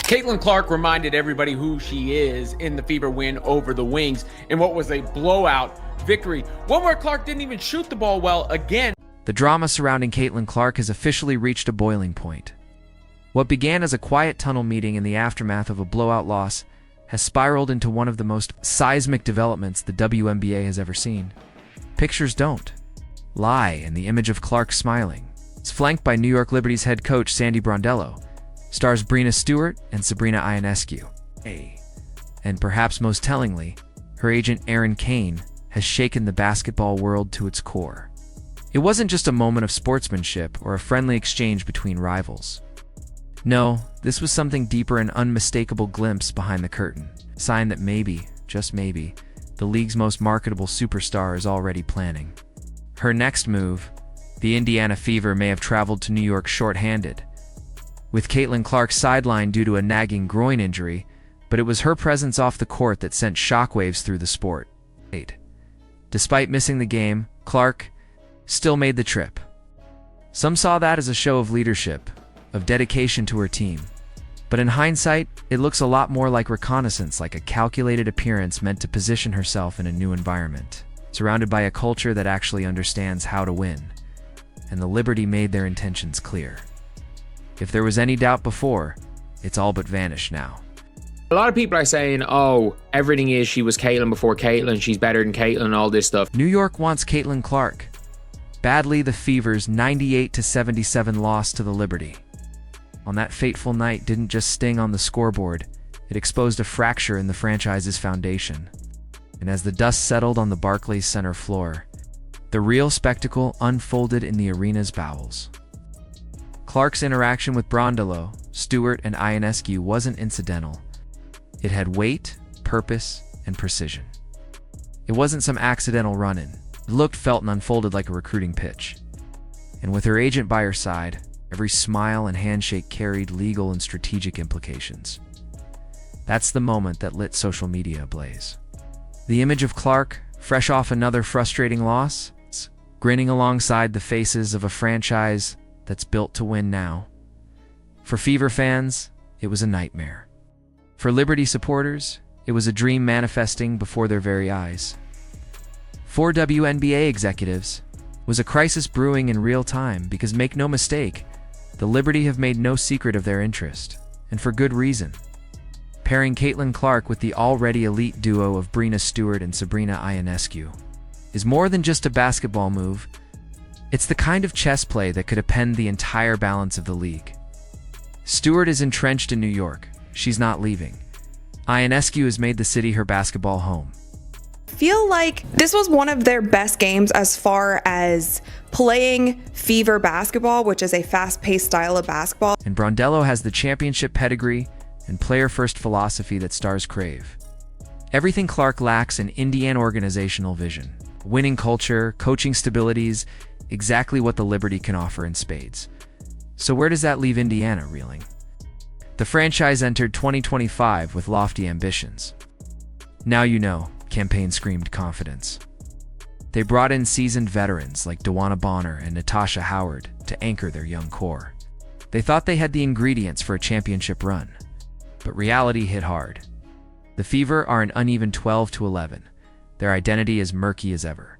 Caitlin Clark reminded everybody who she is in the Fever win over the Wings in what was a blowout victory. One where Clark didn't even shoot the ball well again. The drama surrounding Caitlin Clark has officially reached a boiling point. What began as a quiet tunnel meeting in the aftermath of a blowout loss has spiraled into one of the most seismic developments the WNBA has ever seen. Pictures don't lie, and the image of Clark smiling is flanked by New York Liberty's head coach Sandy Brondello, stars Breanna Stewart and Sabrina Ionescu. And perhaps most tellingly, her agent Aaron Kaine has shaken the basketball world to its core. It wasn't just a moment of sportsmanship or a friendly exchange between rivals. No, this was something deeper, an unmistakable glimpse behind the curtain, a sign that maybe, just maybe, the league's most marketable superstar is already planning her next move. The Indiana Fever may have traveled to New York short-handed, with Caitlin Clark sidelined due to a nagging groin injury, but it was her presence off the court that sent shockwaves through the sport. Despite missing the game, Clark still made the trip. Some saw that as a show of leadership, of dedication to her team. But in hindsight, it looks a lot more like reconnaissance, like a calculated appearance meant to position herself in a new environment, surrounded by a culture that actually understands how to win. And the Liberty made their intentions clear. If there was any doubt before, it's all but vanished now. A lot of people are saying, oh, everything is she was Caitlin before Caitlin, she's better than Caitlin, all this stuff. New York wants Caitlin Clark. Badly, the Fever's 98-77 loss to the Liberty on that fateful night didn't just sting on the scoreboard, it exposed a fracture in the franchise's foundation. And as the dust settled on the Barclays Center floor, the real spectacle unfolded in the arena's bowels. Clark's interaction with Brondello, Stewart, and Ionescu wasn't incidental. It had weight, purpose, and precision. It wasn't some accidental run-in. It looked, felt, and unfolded like a recruiting pitch. And with her agent by her side, every smile and handshake carried legal and strategic implications. That's the moment that lit social media ablaze. The image of Clark, fresh off another frustrating loss, grinning alongside the faces of a franchise that's built to win now. For Fever fans, it was a nightmare. For Liberty supporters, it was a dream manifesting before their very eyes. For WNBA executives, it was a crisis brewing in real time because, make no mistake, the Liberty have made no secret of their interest, and for good reason. Pairing Caitlin Clark with the already elite duo of Breanna Stewart and Sabrina Ionescu is more than just a basketball move. It's the kind of chess play that could upend the entire balance of the league. Stewart is entrenched in New York. She's not leaving. Ionescu has made the city her basketball home. Feel like this was one of their best games as far as playing Fever basketball, which is a fast-paced style of basketball. And Brondello has the championship pedigree and player-first philosophy that stars crave. Everything Clark lacks in Indiana organizational vision, winning culture, coaching stabilities, exactly what the Liberty can offer in spades. So where does that leave Indiana reeling? The franchise entered 2025 with lofty ambitions. Now you know, campaign screamed confidence. They brought in seasoned veterans like Dewana Bonner and Natasha Howard to anchor their young core. They thought they had the ingredients for a championship run, but reality hit hard. The Fever are an uneven 12-11. Their identity is murky as ever.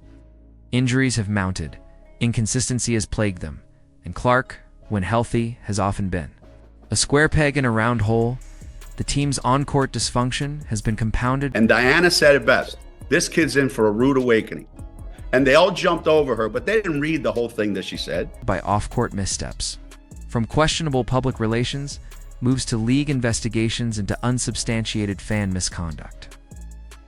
Injuries have mounted, inconsistency has plagued them, and Clark, when healthy, has often been a square peg in a round hole. The team's on-court dysfunction has been compounded. And Diana said it best. This kid's in for a rude awakening. And they all jumped over her, but they didn't read the whole thing that she said. By off-court missteps. From questionable public relations, moves to league investigations into unsubstantiated fan misconduct.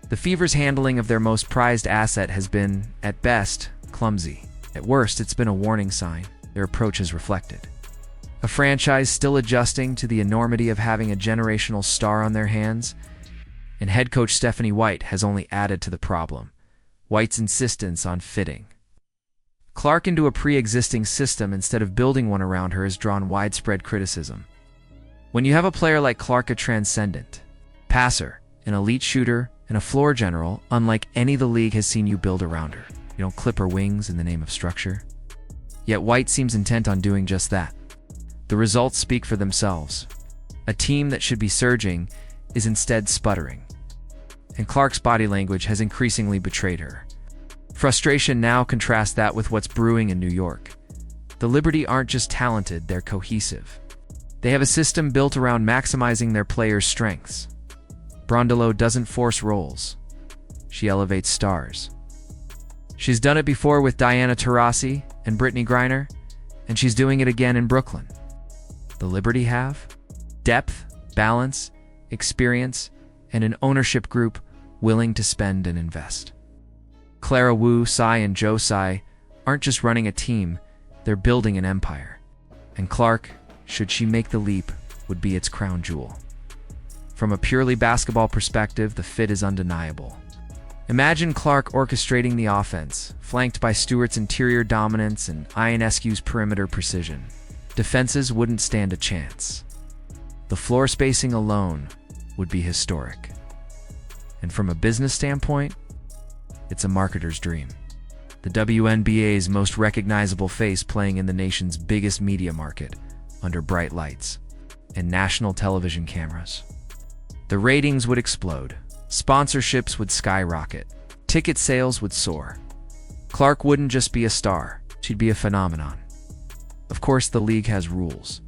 The Fever's handling of their most prized asset has been, at best, clumsy. At worst, it's been a warning sign. Their approach has reflected. A franchise still adjusting to the enormity of having a generational star on their hands, and head coach Stephanie White has only added to the problem. White's insistence on fitting Clark into a pre-existing system instead of building one around her has drawn widespread criticism. When you have a player like Clark, a transcendent passer, an elite shooter, and a floor general, unlike any the league has seen you build around her, you don't clip her wings in the name of structure. Yet White seems intent on doing just that. The results speak for themselves. A team that should be surging is instead sputtering. And Clark's body language has increasingly betrayed her. Frustration now contrasts that with what's brewing in New York. The Liberty aren't just talented, they're cohesive. They have a system built around maximizing their players' strengths. Brondello doesn't force roles. She elevates stars. She's done it before with Diana Taurasi and Brittany Griner, and she's doing it again in Brooklyn. The Liberty have depth, balance, experience, and an ownership group willing to spend and invest. Clara Wu, Tsai, and Jo Tsai aren't just running a team, they're building an empire. And Clark, should she make the leap, would be its crown jewel. From a purely basketball perspective, the fit is undeniable. Imagine Clark orchestrating the offense, flanked by Stewart's interior dominance and Ionescu's perimeter precision. Defenses wouldn't stand a chance. The floor spacing alone would be historic. And from a business standpoint, it's a marketer's dream. The WNBA's most recognizable face playing in the nation's biggest media market, under bright lights and national television cameras. The ratings would explode. Sponsorships would skyrocket. Ticket sales would soar. Clark wouldn't just be a star, she'd be a phenomenon. Of course, the league has rules.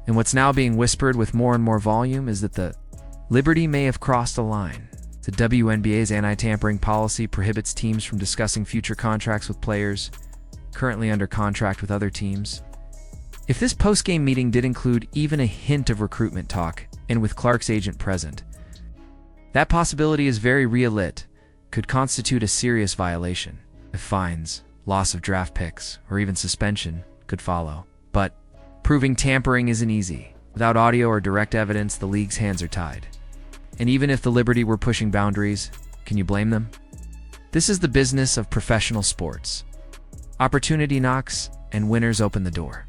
And what's now being whispered with more and more volume is that the Liberty may have crossed a line. The WNBA's anti-tampering policy prohibits teams from discussing future contracts with players currently under contract with other teams. If this post-game meeting did include even a hint of recruitment talk, and with Clark's agent present, that possibility is very real. It could constitute a serious violation. If fines, loss of draft picks, or even suspension could follow. But proving tampering isn't easy. Without audio or direct evidence, the league's hands are tied. And even if the Liberty were pushing boundaries, can you blame them? This is the business of professional sports. Opportunity knocks, and winners open the door.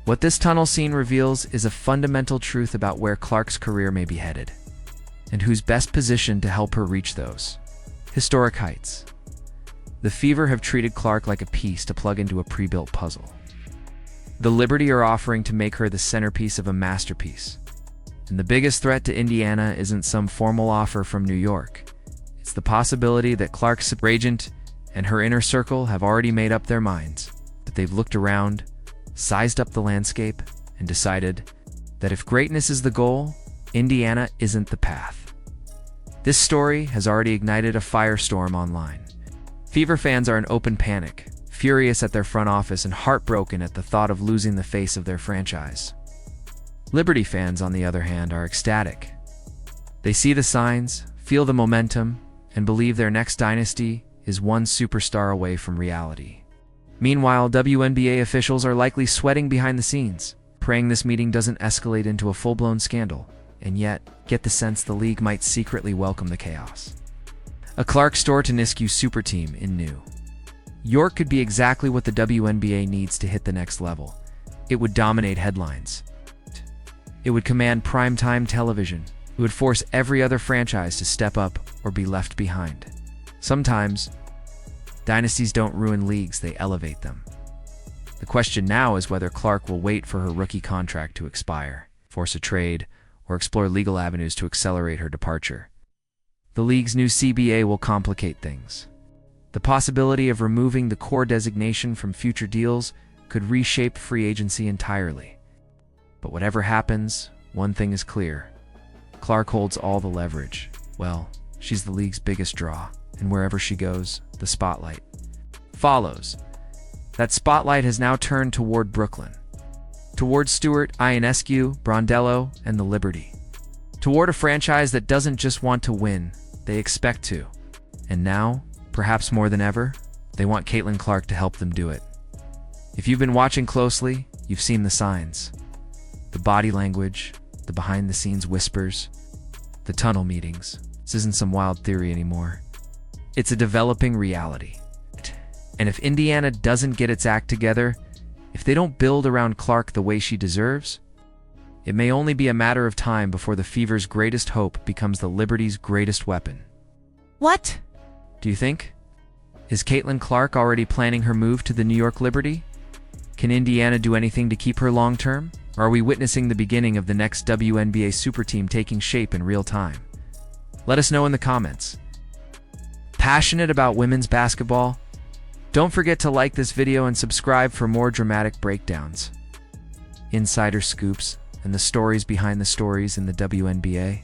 What this tunnel scene reveals is a fundamental truth about where Clark's career may be headed, and who's best positioned to help her reach those historic heights. The Fever have treated Clark like a piece to plug into a pre-built puzzle. The Liberty are offering to make her the centerpiece of a masterpiece. And the biggest threat to Indiana isn't some formal offer from New York. It's the possibility that Clark's agent and her inner circle have already made up their minds, that they've looked around, sized up the landscape, and decided that if greatness is the goal, Indiana isn't the path. This story has already ignited a firestorm online. Fever fans are in open panic, furious at their front office and heartbroken at the thought of losing the face of their franchise. Liberty fans, on the other hand, are ecstatic. They see the signs, feel the momentum, and believe their next dynasty is one superstar away from reality. Meanwhile, WNBA officials are likely sweating behind the scenes, praying this meeting doesn't escalate into a full-blown scandal, and yet get the sense the league might secretly welcome the chaos. A Clark Ionescu super team in New York could be exactly what the WNBA needs to hit the next level. It would dominate headlines. It would command primetime television. It would force every other franchise to step up or be left behind. Sometimes, dynasties don't ruin leagues, they elevate them. The question now is whether Clark will wait for her rookie contract to expire, force a trade, or explore legal avenues to accelerate her departure. The league's new CBA will complicate things. The possibility of removing the core designation from future deals could reshape free agency entirely. But whatever happens, one thing is clear. Clark holds all the leverage. Well, she's the league's biggest draw, and wherever she goes, the spotlight follows. That spotlight has now turned toward Brooklyn, toward Stewart, Ionescu, Brondello, and the Liberty. Toward a franchise that doesn't just want to win, they expect to. And now, perhaps more than ever, they want Caitlin Clark to help them do it. If you've been watching closely, you've seen the signs. The body language, the behind-the-scenes whispers, the tunnel meetings. This isn't some wild theory anymore. It's a developing reality. And if Indiana doesn't get its act together, if they don't build around Clark the way she deserves, it may only be a matter of time before the Fever's greatest hope becomes the Liberty's greatest weapon. What? Do you think? Is Caitlin Clark already planning her move to the New York Liberty? Can Indiana do anything to keep her long-term? Or are we witnessing the beginning of the next WNBA super team taking shape in real time? Let us know in the comments. Passionate about women's basketball? Don't forget to like this video and subscribe for more dramatic breakdowns, insider scoops, and the stories behind the stories in the WNBA.